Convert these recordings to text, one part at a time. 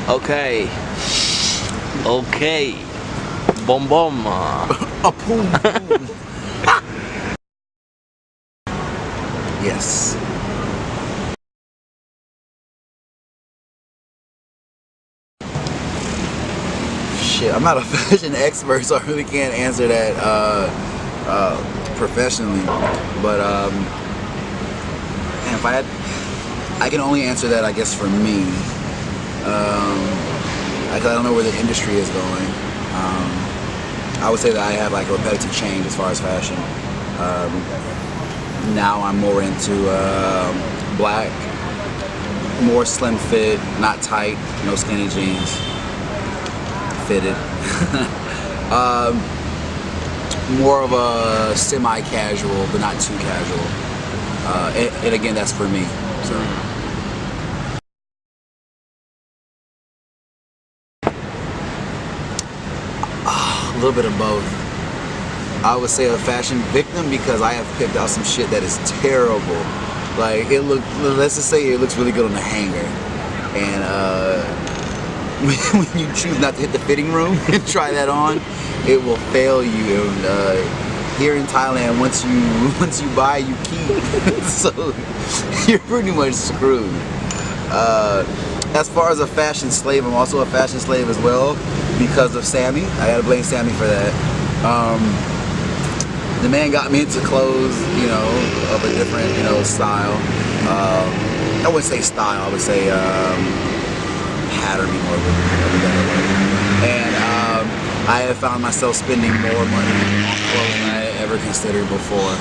Okay. Okay. Bom bom. A boom boom. Yes. Shit, I'm not a fashion expert, so I really can't answer that professionally. But and if I can only answer that, I guess, for me. I don't know where the industry is going. I would say that I have like a repetitive change as far as fashion. Now I'm more into black, more slim fit, not tight, no skinny jeans, fitted. More of a semi-casual, but not too casual. And again, that's for me. So. A little bit of both. I would say a fashion victim because I have picked out some shit that is terrible. Like let's just say it looks really good on the hanger, and when you choose not to hit the fitting room and try that on, it will fail you. And here in Thailand, once you buy, you keep. So you're pretty much screwed. As far as a fashion slave, I'm also a fashion slave as well because of Sammy. I gotta blame Sammy for that. The man got me into clothes, you know, of a different, you know, style. I wouldn't say style, I would say patterning more of a better word. And I have found myself spending more money on clothes than I ever considered before.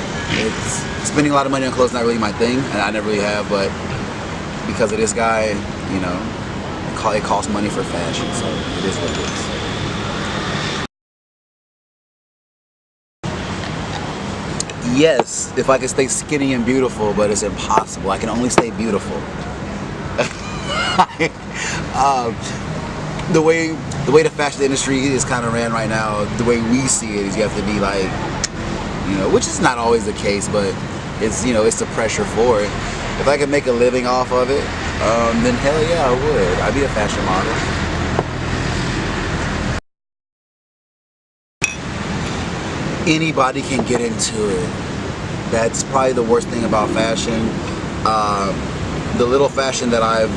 Spending a lot of money on clothes is not really my thing, and I never really have, but because of this guy, you know, it costs money for fashion, so it is what it is. Yes, if I could stay skinny and beautiful, but it's impossible. I can only stay beautiful. The way the fashion industry is kind of ran right now, the way we see it is you have to be like, you know, which is not always the case, but it's, you know, it's the pressure for it. If I could make a living off of it, then hell yeah, I would. I'd be a fashion model. Anybody can get into it. That's probably the worst thing about fashion. The little fashion that I've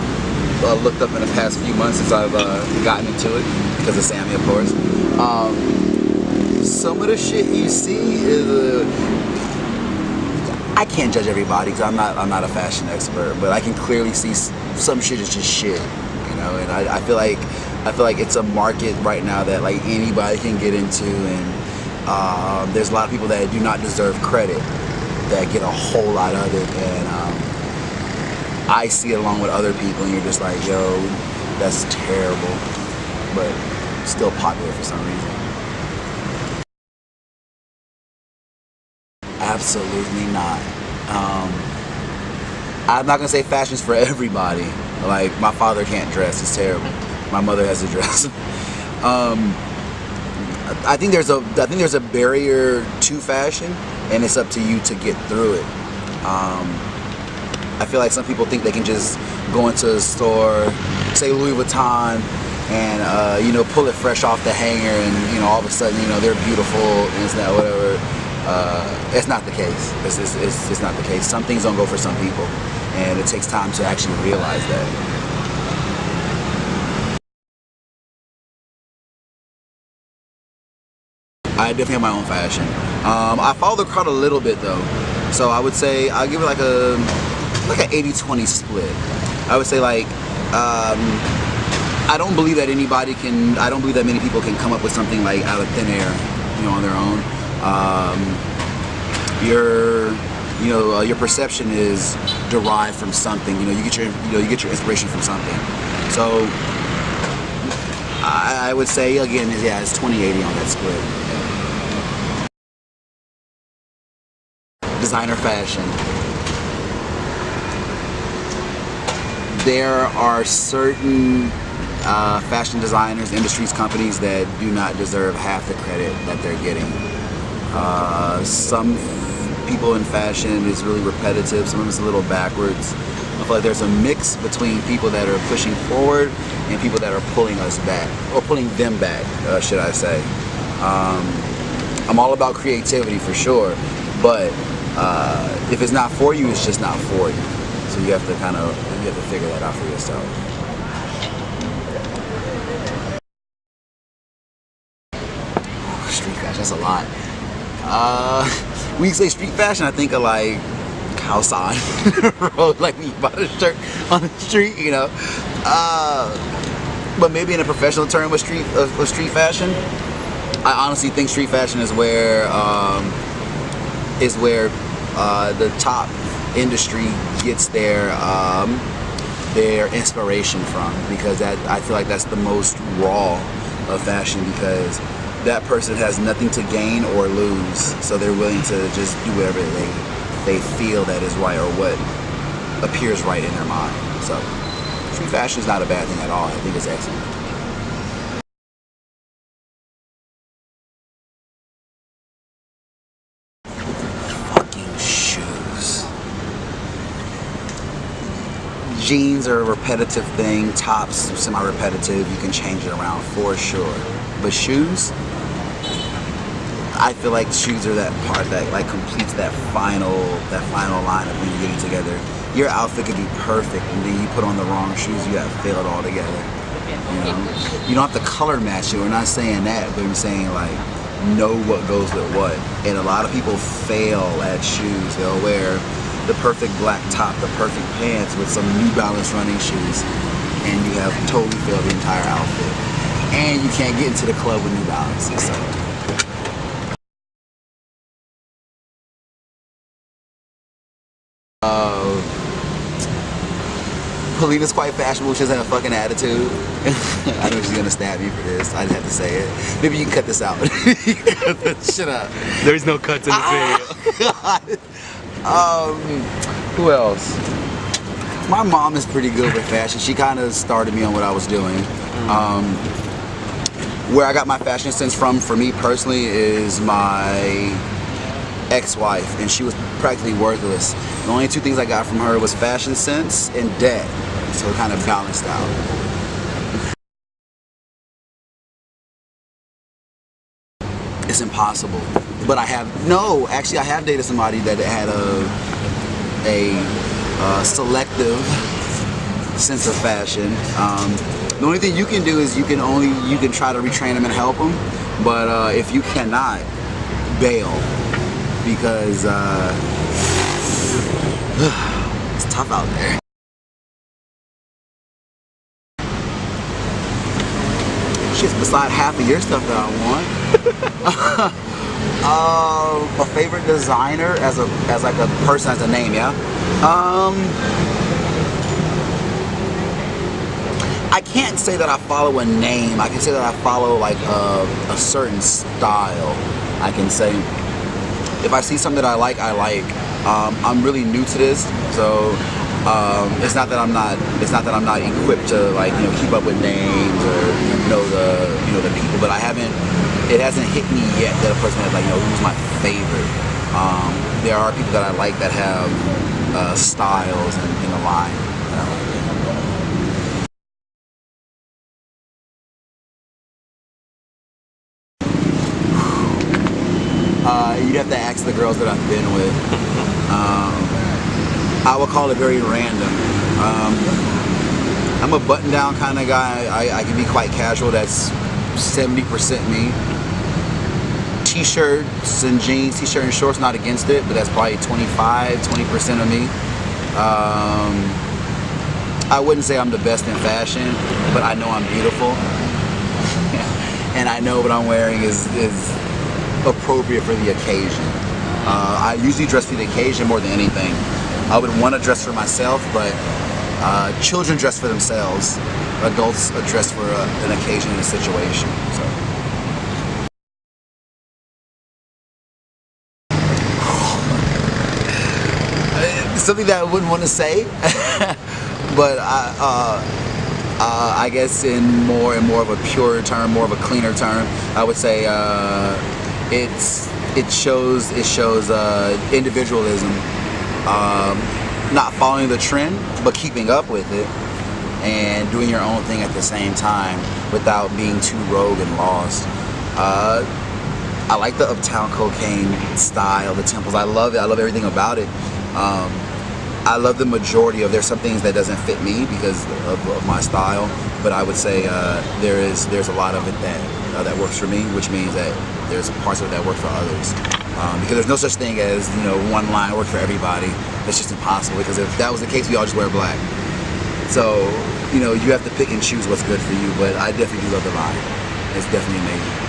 looked up in the past few months since I've gotten into it, because of Sammy, of course. Some of the shit you see is I can't judge everybody because I'm not a fashion expert, but I can clearly see some shit is just shit, you know. And I feel like it's a market right now that like anybody can get into, and there's a lot of people that do not deserve credit that get a whole lot of it, and I see it along with other people, and you're just like, yo, that's terrible, but still popular for some reason. Absolutely not. I'm not gonna say fashion's for everybody. Like, my father can't dress; it's terrible. My mother has to dress. I think there's a barrier to fashion, and it's up to you to get through it. I feel like some people think they can just go into a store, say Louis Vuitton, and you know, pull it fresh off the hanger, and you know, all of a sudden, you know, they're beautiful and it's not whatever. It's not the case. It's not the case. Some things don't go for some people, and it takes time to actually realize that. I definitely have my own fashion. I follow the crowd a little bit though, so I would say I'll give it like an 80-20 split. I would say like I don't believe that many people can come up with something like out of thin air, you know, on their own. Your perception is derived from something. You get your inspiration from something. So I would say again, yeah, it's 20-80 on that split. Designer fashion. There are certain fashion designers, industries, companies that do not deserve half the credit that they're getting. Some people in fashion is really repetitive, some of it's a little backwards. I feel like there's a mix between people that are pushing forward and people that are pulling us back, or pulling them back, should I say. I'm all about creativity for sure, but if it's not for you, it's just not for you. So you have to figure that out for yourself. Street fashion, that's a lot. When you say street fashion, I think of like outside road, like when you buy a shirt on the street, you know. But maybe in a professional term with street fashion, I honestly think street fashion is where the top industry gets their inspiration from, because I feel like that's the most raw of fashion, because that person has nothing to gain or lose, so they're willing to just do whatever they feel that is right, or what appears right in their mind. So street fashion is not a bad thing at all. I think it's excellent. Fucking shoes. Jeans are a repetitive thing. Tops, semi-repetitive. You can change it around for sure. But shoes, I feel like shoes are that part that like completes that final line of when you're getting together. Your outfit could be perfect, and then you put on the wrong shoes, you have failed altogether. You know, you don't have to color match it. We're not saying that, but I'm saying like know what goes with what. And a lot of people fail at shoes. They'll wear the perfect black top, the perfect pants with some New Balance running shoes, and you have totally failed the entire outfit. And you can't get into the club with New Balances. So. Polina's quite fashionable. She doesn't have a fucking attitude. I know she's gonna stab me for this. I just have to say it. Maybe you can cut this out. You can cut that shit out. There's no cuts in the video. God. Who else? My mom is pretty good with fashion. She kind of started me on what I was doing. Where I got my fashion sense from, for me personally, is my ex-wife, and she was practically worthless. The only two things I got from her was fashion sense and debt, so it kind of balanced out. It's impossible, but I have dated somebody that had a selective sense of fashion. The only thing you can do is you can try to retrain them and help them, but if you cannot, bail, because it's tough out there. Shit's beside half of your stuff that I want. A favorite designer as like a person, as a name, yeah. I can't say that I follow a name. I can say that I follow like a certain style. I can say if I see something that I like, I like. I'm really new to this, so it's not that I'm not equipped to like keep up with names or know the people, but it hasn't hit me yet that a person is like who's my favorite. There are people that I like that have styles in the line. You'd have to ask the girls that I've been with. I would call it very random. I'm a button-down kind of guy. I can be quite casual. That's 70% me. T-shirts and jeans, t-shirt and shorts, not against it, but that's probably 20% of me. I wouldn't say I'm the best in fashion, but I know I'm beautiful. And I know what I'm wearing is appropriate for the occasion. I usually dress for the occasion more than anything. I would want to dress for myself, but children dress for themselves. Adults dress for an occasion and a situation. So. Something that I wouldn't want to say, but I guess in more of a pure term, more of a cleaner term, I would say it shows individualism. not following the trend, but keeping up with it and doing your own thing at the same time without being too rogue and lost. I like the Uptown Cocaine style, the temples. I love it. I love everything about it. I love the majority of. There's some things that doesn't fit me because of my style, but I would say there's a lot of it that works for me, which means that there's parts of it that work for others. Because there's no such thing as, you know, one line work for everybody. That's just impossible, because if that was the case, we all just wear black. So, you know, you have to pick and choose what's good for you, but I definitely do love the line. It's definitely amazing.